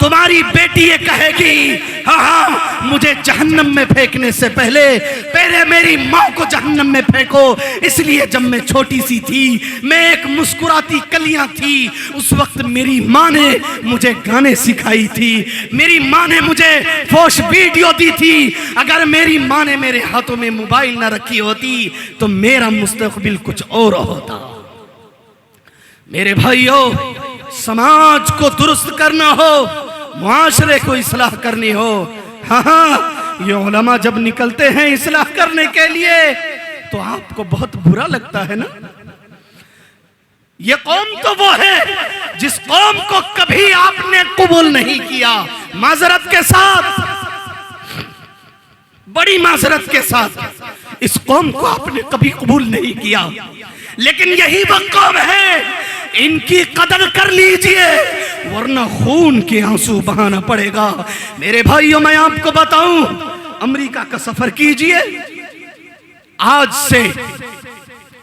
तुम्हारी बेटी ये कहेगी हाँ हाँ मुझे जहन्नम में फेंकने से पहले मेरी माँ को जहन्नम में फेंको। इसलिए जब मैं छोटी सी थी, मैं एक मुस्कुराती कलियां थी, उस वक्त मेरी माँ ने मुझे गाने सिखाई थी, मेरी माँ ने मुझे फोश वीडियो दी थी। अगर मेरी माँ ने मेरे हाथों में मोबाइल न रखी होती तो मेरा मुस्तकबिल कुछ और होता। मेरे भाइयों, समाज को दुरुस्त करना हो, मुआशरे को इस्लाह करनी हो, हाँ ये उलमा जब निकलते हैं इस्लाह करने के लिए तो आपको बहुत बुरा लगता है ना। ये कौम तो वो है जिस कौम को कभी आपने कबूल नहीं किया, माजरत के साथ, बड़ी माजरत के साथ इस कौम को आपने कभी कबूल नहीं किया। लेकिन यही वो कौम है, इनकी कदर कर लीजिए वरना खून के आंसू बहाना पड़ेगा। मेरे भाइयों, मैं आपको बताऊं, अमेरिका का सफर कीजिए। आज से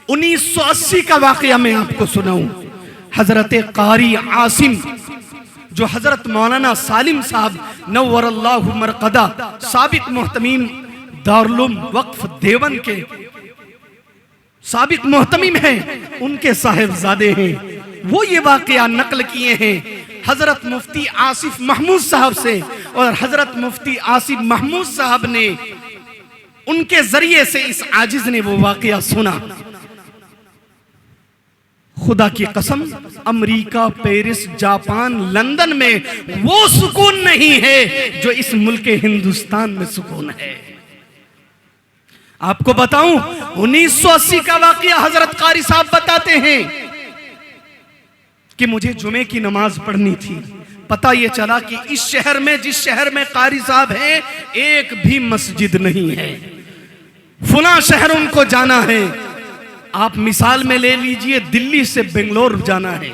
1980 का वाकया मैं आपको सुनाऊं। हजरत कारी आसिम, जो हजरत मौलाना सालिम साहब नव्वरल्लाहु मरकदा साबिक मुहतमीम दारुल वक्फ देवबंद के साबिक मुहतमीम हैं, उनके साहिबजादे हैं। वो ये वाकया नकल किए हैं हजरत मुफ्ती आसिफ महमूद साहब से, और हजरत मुफ्ती आसिफ महमूद साहब ने उनके जरिए से इस आजिज ने वो वाकया सुना। खुदा की कसम, अमेरिका, पेरिस, जापान, लंदन में वो सुकून नहीं है जो इस मुल्क हिंदुस्तान में सुकून है। आपको बताऊं, 1980 का वाकया हजरत कारी साहब बताते हैं कि मुझे जुमे की नमाज पढ़नी थी। पता ये चला कि इस शहर में, जिस शहर में कारी साहब हैं, एक भी मस्जिद नहीं है। फुला शहर उनको जाना है। आप मिसाल में ले लीजिए, दिल्ली से बेंगलोर जाना है।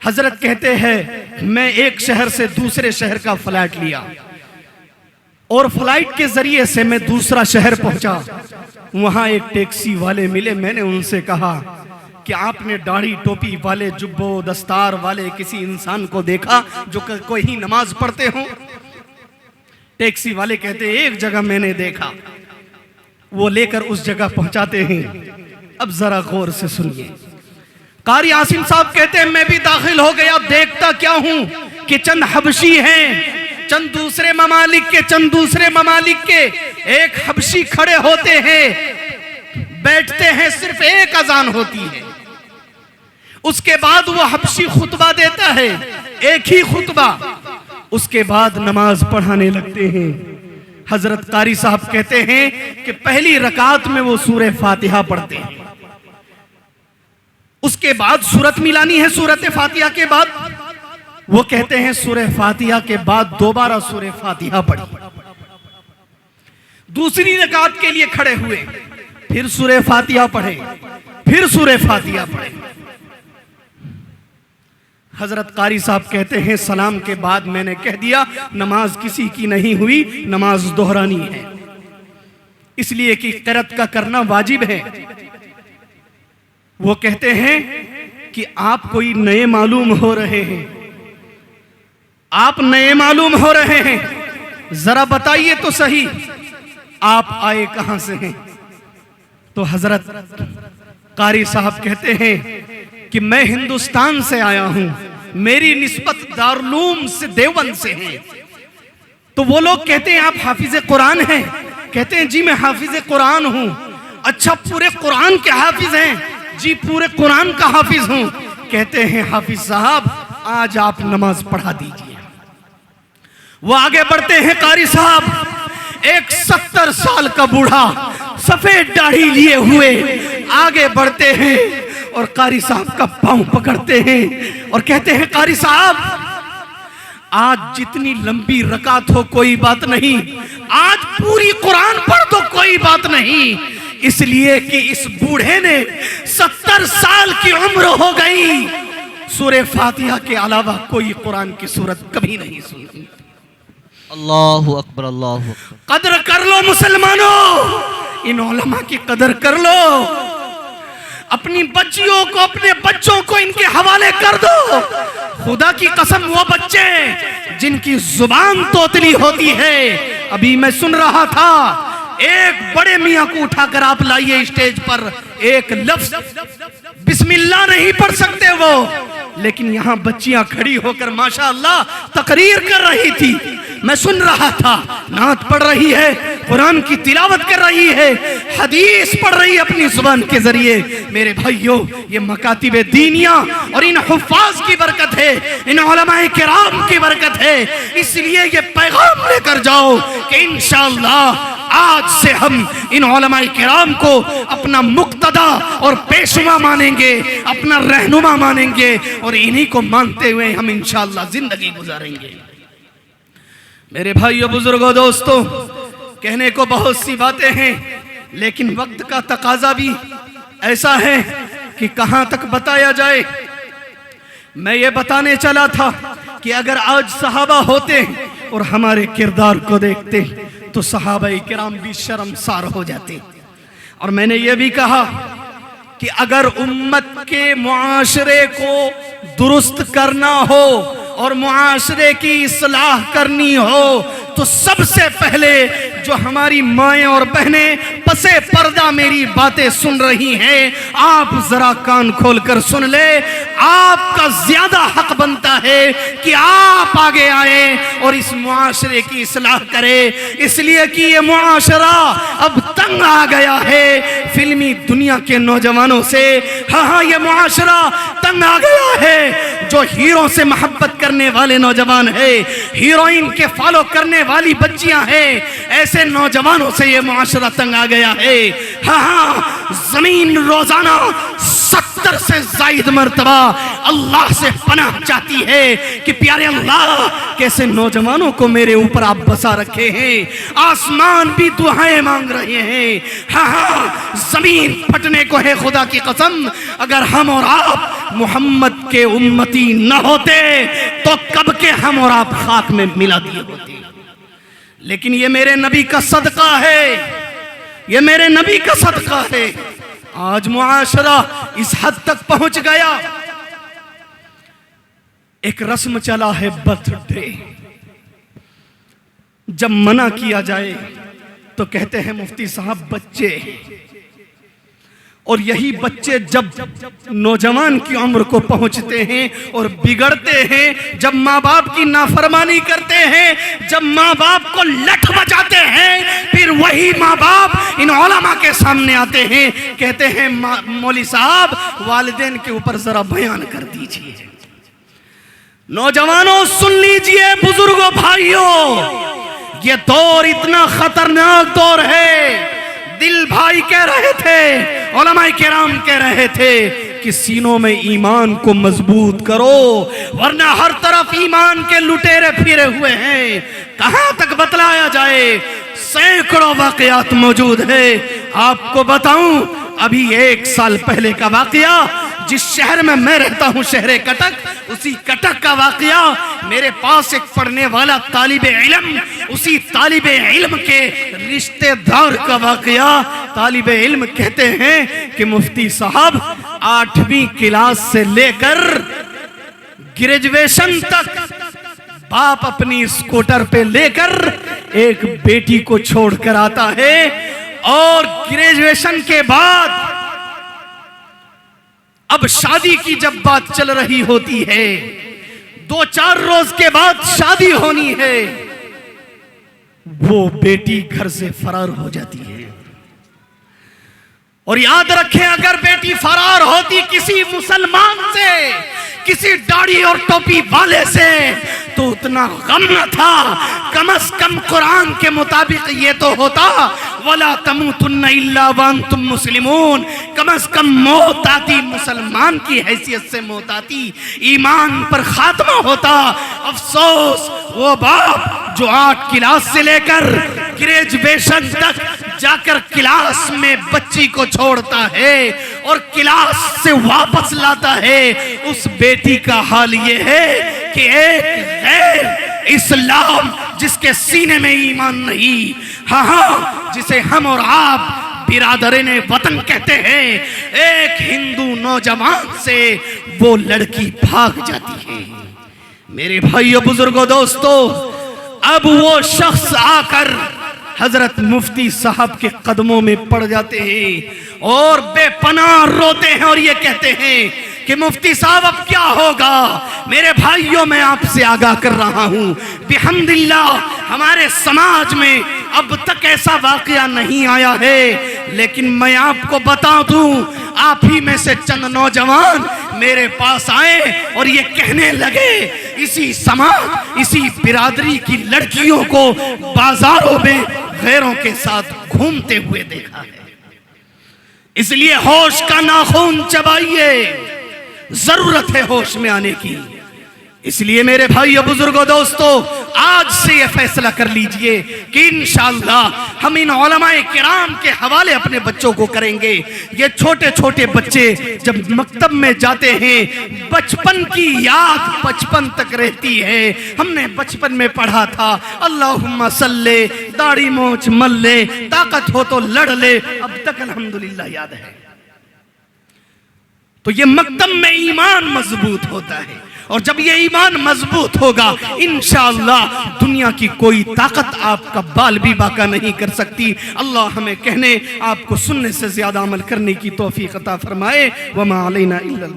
हजरत कहते हैं मैं एक शहर से दूसरे शहर का फ्लाइट लिया और फ्लाइट के जरिए से मैं दूसरा शहर पहुंचा। वहां एक टैक्सी वाले मिले। मैंने उनसे कहा कि आपने दाढ़ी टोपी वाले, जुब्बो दस्तार वाले किसी इंसान को देखा जो कोई ही नमाज पढ़ते हो? टैक्सी वाले कहते एक जगह मैंने देखा। वो लेकर उस जगह पहुंचाते हैं। अब जरा गौर से सुनिए। कारी आसिम साहब कहते हैं मैं भी दाखिल हो गया। देखता क्या हूं कि चंद हबशी हैं, चंद दूसरे ममालिक के एक हबशी खड़े होते हैं, बैठते हैं, सिर्फ एक अजान होती है। उसके बाद वो हबशी खुतबा देता है, एक ही खुतबा। उसके बाद नमाज पढ़ाने लगते हैं। हजरत कारी साहब कहते हैं कि पहली रकात में वो सूरह फातिहा पढ़ते हैं। उसके बाद सूरत मिलानी है सूरत फातिहा के बाद। वो कहते हैं सूरह फातिहा के बाद दोबारा सूरह फातिहा पढ़ी। दूसरी रकात के लिए खड़े हुए, फिर सूरह फातिहा पढ़े, फिर सूरह फातिहा पढ़े। हजरत कारी साहब कहते हैं सलाम के बाद मैंने कह दिया नमाज किसी की नहीं हुई, नमाज दोहरानी है, इसलिए कि क़िरात का करना वाजिब है। वो कहते हैं कि आप कोई नए मालूम हो रहे हैं, आप नए मालूम हो रहे हैं, जरा बताइए तो सही आप आए कहां से हैं? तो हजरत कारी साहब कहते हैं कि मैं हिंदुस्तान से आया हूं, मेरी निस्बत दारुल से देवबंद से है। तो वो लोग कहते हैं आप हाफिज कुरान हैं? कहते हैं जी मैं हाफिज कुरान हूं। अच्छा पूरे कुरान के हाफिज हैं? जी पूरे कुरान का हाफिज हूं। कहते हैं हाफिज साहब आज आप नमाज पढ़ा दीजिए। वो आगे बढ़ते हैं कारी साहब, एक 70 साल का बूढ़ा सफेद दाढ़ी लिए हुए आगे बढ़ते हैं और कारी साहब का पांव पकड़ते हैं और कहते हैं कारी साहब आज जितनी लंबी रकात हो कोई बात नहीं, आज पूरी कुरान पढ़ दो कोई बात नहीं, इसलिए कि इस बूढ़े ने 70 साल की उम्र हो गई, सूरह फातिहा के अलावा कोई कुरान की सूरत कभी नहीं सुनी। अल्लाहु अकबर, अल्लाहु अकबर। कदर कर लो मुसलमानों, इन उलमा की कदर कर लो। अपनी बच्चियों को, अपने बच्चों को इनके हवाले कर दो। खुदा की कसम, वो बच्चे जिनकी जुबान तोतली होती है, अभी मैं सुन रहा था, एक बड़े मियां को उठाकर आप लाइए स्टेज पर, एक लफ्ज बिस्मिल्लाह नहीं पढ़ सकते वो, लेकिन यहां बच्चियां खड़ी होकर माशाअल्लाह तकरीर कर रही थी। मैं सुन रहा था, नात पढ़ रही है, कुरान की तिलावत कर रही है, हदीस पढ़ रही है अपनी जुबान के जरिए। मेरे भाइयों, ये मकातिब दीनिया और इन हुफ्फाज की बरकत है, इन उलमाए किराम की बरकत है। इसलिए ये पैगाम लेकर जाओ कि इंशाअल्लाह आज से हम इन उलमाए किराम को अपना मुक्तदा और पेशवा मानेंगे, अपना रहनुमा मानेंगे, और इन्हीं को मानते हुए हम इंशाअल्लाह जिंदगी गुजारेंगे। मेरे भाइयों, बुजुर्गों, दोस्तों, कहने को बहुत सी बातें हैं, लेकिन वक्त का तकाजा भी ऐसा है कि कहां तक बताया जाए। मैं ये बताने चला था कि अगर आज सहाबा होते और हमारे किरदार को देखते तो सहाबाए किराम भी शर्मसार हो जाते। और मैंने ये भी कहा कि अगर उम्मत के मुआशरे को दुरुस्त करना हो और मुआशरे की इस्लाह करनी हो तो सबसे पहले जो हमारी माएं और बहनें पसे पर्दा मेरी बातें सुन रही हैं, आप जरा कान खोलकर सुन ले। आपका ज्यादा हक बनता है कि आप आगे आए और इस मुआशरे की इस्लाह करें, इसलिए कि ये मुआशरा अब तंग आ गया है फिल्मी दुनिया के नौजवानों से। हाँ, ये मुआशरा तंग आ गया है। जो हीरो से मोहब्बत करने वाले नौजवान है, हीरोइन के फॉलो करने वाली बच्चियां हैं, ऐसे नौजवानों से ये मुआशरा तंग आ गया है। हाँ, जमीन रोजाना 70 से जायद मर्तबा अल्लाह से पनाह चाहती है कि प्यारे अल्लाह, कैसे नौजवानों को मेरे ऊपर आप बसा रखे हैं। आसमान भी दुआएं मांग रहे हैं। हाँ, जमीन फटने को है खुदा की कसम। अगर हम और आप मोहम्मद के उम्मती न होते तो कब के हम और आप खाक में मिला दिए होते। लेकिन ये मेरे नबी का सदका है, ये मेरे नबी का सदका है। आज मुआशरा इस हद तक पहुंच गया, एक रस्म चला है बर्थडे। जब मना किया जाए तो कहते हैं मुफ्ती साहब बच्चे, और यही बच्चे जब नौजवान की उम्र को पहुंचते हैं और बिगड़ते हैं, जब माँ बाप की नाफरमानी करते हैं, जब माँ बाप को लठ बजाते हैं, फिर वही माँ बाप इन उलमा के सामने आते हैं, कहते हैं मौली साहब वालिदैन के ऊपर जरा बयान कर दीजिए। नौजवानों सुन लीजिए, बुजुर्गों, भाइयों, ये दौर इतना खतरनाक दौर है। दिल भाई कह रहे थे, उलमाए किराम कह रहे थे कि सीनों में ईमान को मजबूत करो, वरना हर तरफ ईमान के लुटेरे फिरे हुए हैं। कहां तक बतलाया जाए, सैकड़ों वाकयात मौजूद है। आपको बताऊं, अभी 1 साल पहले का वाकया, जिस शहर में मैं रहता हूं, शहर कटक, उसी कटक का वाकया, मेरे पास एक पढ़ने वाला तालिबे इल्म, उसी तालिबे इल्म के रिश्तेदार का वाकया। तालिबे इल्म कहते हैं कि मुफ्ती साहब 8वीं क्लास से लेकर ग्रेजुएशन तक बाप अपनी स्कूटर पे लेकर एक बेटी को छोड़कर आता है, और ग्रेजुएशन के बाद अब शादी की जब बात चल रही होती है, 2-4 रोज के बाद शादी होनी है, वो बेटी घर से फरार हो जाती है। और याद रखें, अगर बेटी फरार होती किसी मुसलमान से, किसी दाढ़ी और टोपी वाले से, तो उतना गम न था। कम से कम कुरान के मुताबिक ये तो होता, वला तमूतुन्ना इल्ला व अंतुम मुस्लिमून। कम से कम मौत आती, मुसलमान की हैसियत से मौत आती, ईमान पर खात्मा होता। अफसोस वो बाप जो 8 क्लास से लेकर ग्रेजुएशन तक जाकर क्लास में बच्ची को छोड़ता है और क्लास से वापस लाता है, उस बेटी का हाल ये है कि एक गैर इस्लाम जिसके सीने में ईमान नहीं, हाँ, जिसे हम और आप बिरादरीन वतन कहते हैं, एक हिंदू नौजवान से वो लड़की भाग जाती है। मेरे भाइयों, बुजुर्गों, दोस्तों, अब वो शख्स आकर हजरत मुफ्ती साहब के कदमों में पड़ जाते हैं और बेपनाह रोते हैं और ये कहते हैं कि मुफ्ती साहब अब क्या होगा। मेरे भाइयों, मैं आपसे आगाह कर रहा हूं, बिहम्दिल्लाह हमारे समाज में अब तक ऐसा वाकया नहीं आया है, लेकिन मैं आपको बता दूं, आप ही में से चंद नौजवान मेरे पास आए और ये कहने लगे, इसी समाज, इसी बिरादरी की लड़कियों को बाजारों में गैरों के साथ घूमते हुए देखा है। इसलिए होश का नाखून चबाइए, जरूरत है होश में आने की। इसलिए मेरे भाइयों, बुजुर्गों, दोस्तों, आज से ये फैसला कर लीजिए कि इंशाअल्लाह हम इन उलमाए किराम के हवाले अपने बच्चों को करेंगे। ये छोटे छोटे बच्चे जब मकतब में जाते हैं, बचपन की याद बचपन तक रहती है। हमने बचपन में पढ़ा था, अल्लाहुम्मा सल्ले, दाढ़ी मोछ मल्ले, ताकत हो तो लड़ ले, अब तक अल्हम्दुलिल्लाह याद है। तो ये मकतब में ईमान मजबूत होता है, और जब ये ईमान मजबूत होगा, इंशाअल्लाह दुनिया की कोई ताकत आपका बाल भी बाका नहीं कर सकती। अल्लाह हमें कहने, आपको सुनने से ज्यादा अमल करने की तौफीक अता फरमाए। वमा अलैना इल्लल